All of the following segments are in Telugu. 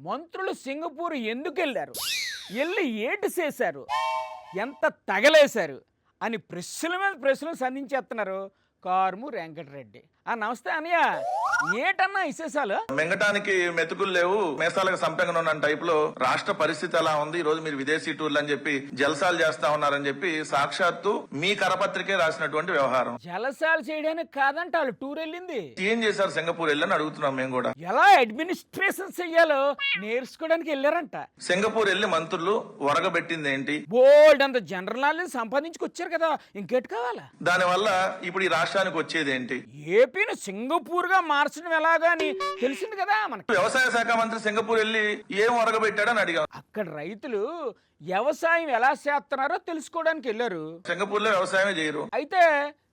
మంత్రులు సింగపూర్ ఎందుకు వెళ్ళారు, వెళ్ళి ఏటి చేశారు, ఎంత తగలేశారు అని ప్రశ్నల మీద ప్రశ్నలు సంధించేస్తున్నారు కారుమూరి వెంకటరెడ్డి. నమస్తే అన్నయ్య, ఏటన్నా విశేషాలు? మింగటానికి మెతుకులు లేవు, మేసాలకు సంపెంగన ఉన్న టైప్ లో రాష్ట్ర పరిస్థితి ఎలా ఉంది, ఈ రోజు మీరు విదేశీ టూర్లు అని చెప్పి జలసాలు చేస్తా ఉన్నారని చెప్పి సాక్షాత్తు మీ కరపత్రికే రాసినటువంటి వ్యవహారం. జలసాలు చేయడానికి కాదంట వాళ్ళు టూర్ వెళ్ళింది. ఏం చేశారు సింగపూర్ వెళ్ళని అడుగుతున్నాం మేము కూడా. ఎలా అడ్మినిస్ట్రేషన్ చెయ్యాలో నేర్చుకోవడానికి వెళ్ళారంట. సింగపూర్ వెళ్ళి మంత్రులు ఒరగబెట్టింది ఏంటి? బోల్డ్ అంత జనరల్ నాలెడ్జ్ సంపాదించుకొచ్చారు కదా, ఇంకెటు కావాలా? దాని వల్ల ఇప్పుడు ఈ రాష్ట్రానికి వచ్చేది ఏంటి? ఏపీని సింగపూర్ గా మార్చడం ఎలాగా అని తెలిసింది కదా మనకి. వ్యవసాయ శాఖ మంత్రి సింగపూర్ వెళ్ళి ఏం ఒరగబెట్టాడని అడిగాం. అక్కడ రైతులు వ్యవసాయం ఎలా చేస్తున్నారో తెలుసుకోవడానికి వెళ్ళారు. సింగపూర్ లో వ్యవసాయమే చేయరు. అయితే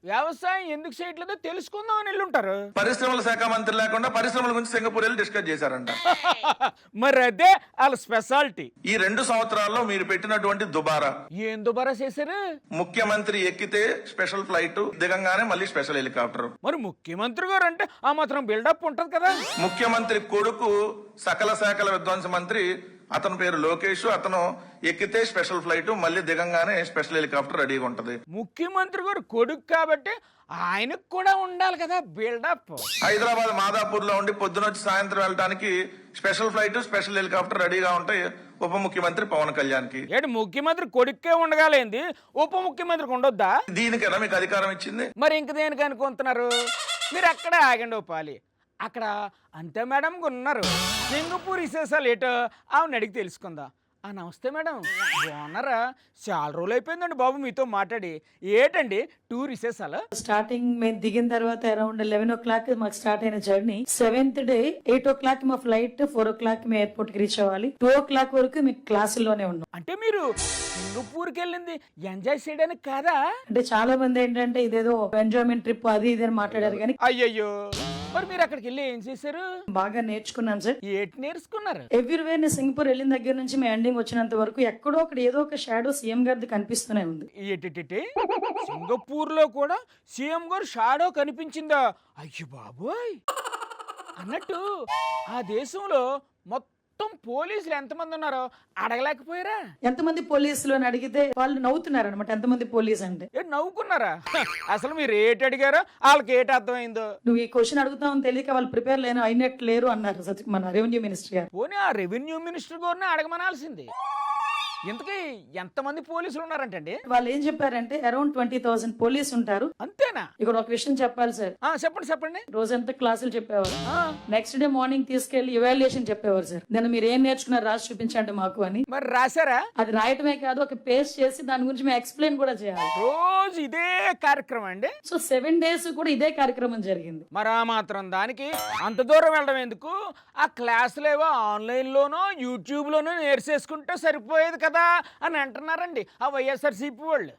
వ్యవసాయం ఎందుకు చేయట్లేదో తెలుసుకుందాం అని వెళ్ళుంటారు. పరిశ్రమల శాఖ మంత్రి లేకుండా పరిశ్రమల గురించి సింగపూర్ వెళ్ళి డిస్కస్ చేశారంట. మరి అదే వాళ్ళ స్పెషాలిటీ. ఈ 2 సంవత్సరాల్లో మీరు పెట్టినటువంటి దుబారా. ఏం దుబారా చేశారు? ముఖ్యమంత్రి ఎక్కితే స్పెషల్ ఫ్లైట్, దిగంగానే మళ్ళీ స్పెషల్ హెలికాప్టర్. మరి ముఖ్యమంత్రి గారు అంటే ఆ మాత్రం బిల్డప్ ఉంటది కదా. ముఖ్యమంత్రి కొడుకు సకల శాఖల విధ్వంస మంత్రి, అతని పేరు లోకేష్. అతను ఎక్కితే స్పెషల్ ఫ్లైట్, మళ్ళీ దిగంగానే స్పెషల్ హెలికాప్టర్ రెడీగా ఉంటది. ముఖ్యమంత్రి గారు కొడుకు కాబట్టి ఆయనకు కూడా ఉండాలి కదా బిల్డప్. హైదరాబాద్ మాదాపూర్ లో ఉండి పొద్దునొచ్చి సాయంత్రం వెళ్ళడానికి స్పెషల్ ఫ్లైట్, స్పెషల్ హెలికాప్టర్ రెడీగా ఉంటాయి ఉప ముఖ్యమంత్రి పవన్ కళ్యాణ్ కి. ఏంటి ముఖ్యమంత్రి కొడుకే ఉండగాలేంది, ఉప ముఖ్యమంత్రికి ఉండొద్దా? దీనికైనా మీకు అధికారం ఇచ్చింది. మరి ఇంక దేనికి అనుకుంటున్నారు? మీరు అక్కడే ఆగండి పాలి. అక్కడ అంతే మేడం ఉన్నారు. సింగపూర్ విశేషాలు ఏటో ఆమెను అడిగి తెలుసుకుందా. నమస్తే మేడం, బాగున్నారా? చాలా రోజులు అయిపోయిందండి బాబు మీతో మాట్లాడి. ఏటండి టూర్ విశేషాలు? స్టార్టింగ్ మేము దిగిన తర్వాత అరౌండ్ 11 o'clock మాకు స్టార్ట్ అయిన జర్నీ. 7th డే 8 o'clock మా ఫ్లైట్, 4 o'clock మేము ఎయిర్పోర్ట్ కి రీచ్ అవ్వాలి. 2 o'clock వరకు మీకు క్లాసుల్లోనే ఉన్నాం. అంటే మీరు సింగపూర్కి వెళ్ళింది ఎంజాయ్ చేయడానికి కాదా? అంటే చాలా మంది ఏంటంటే ఇదేదో ఎంజాయ్మెంట్ ట్రిప్ అది ఇది అని మాట్లాడారు కానీ అయ్యయ్యో, మరి మీరు అక్కడికి వెళ్ళి ఏం చేశారు? బాగా నేర్చుకున్నాం సార్. ఏటి నేర్చుకున్నారు? ఎవ్రీవేర్ సింగపూర్ వెళ్ళిన దగ్గర నుంచి మేము ఎండింగ్ వచ్చినంత వరకు ఎక్కడో అక్కడ ఏదో ఒక షాడో సీఎం గారిది కనిపిస్తూనే ఉంది. ఏటి సింగపూర్ లో కూడా సీఎం గారు షాడో కనిపించిందా? అయ్యో బాబోయ్. అన్నట్టు ఆ దేశంలో మొత్తం పోలీసులు ఎంతమంది ఉన్నారో అడగలేకపోయారా? ఎంతమంది పోలీసులు అని అడిగితే వాళ్ళు నవ్వుతున్నారు అనమాట. ఎంతమంది పోలీస్ అంటే నవ్వుకున్నారా? అసలు మీరు ఏటి అడిగారో వాళ్ళకి ఏటి అర్థమైందో? నువ్వు ఈ క్వశ్చన్ అడుగుతావని తెలియక వాళ్ళు ప్రిపేర్ అయినట్టు లేరు అన్నారు మన రెవెన్యూ మినిస్టర్ గారు. పోనీ ఆ రెవెన్యూ మినిస్టర్ గారిని అడగమనాల్సింది. ఇంతకీ ఎంతమంది పోలీసులు ఉన్నారంటండి? వాళ్ళు ఏం చెప్పారంటే అరౌండ్ 20,000 పోలీసు ఉంటారు. అంతేనా? ఇక్కడ ఒక విషయం చెప్పాలి సార్. చెప్పండి. రోజంతా క్లాసులు చెప్పేవారు. నెక్స్ట్ డే మార్నింగ్ తీసుకెళ్లి ఇవాల్యుయేషన్ చెప్పేవారు సార్. దాన్ని మీరు ఏం నేర్చుకున్నారు రాసి చూపించండి మాకు అని. మరి రాశారా? అది రాయటమే కాదు, ఒక పేస్ట్ చేసి దాని గురించి మేము ఎక్స్ప్లెయిన్ కూడా చేయాలి. రోజు ఇదే కార్యక్రమం అండి. సో 7 days కూడా ఇదే కార్యక్రమం జరిగింది. మరి ఆ మాత్రం దానికి అంత దూరం వెళ్ళడం ఎందుకు? ఆ క్లాసులు ఏవో ఆన్లైన్ లోనో యూట్యూబ్ లోనో నేర్చేసుకుంటే సరిపోయేది కదా అని అంటున్నారండి ఆ వైఎస్ఆర్సీపీ వాళ్ళు.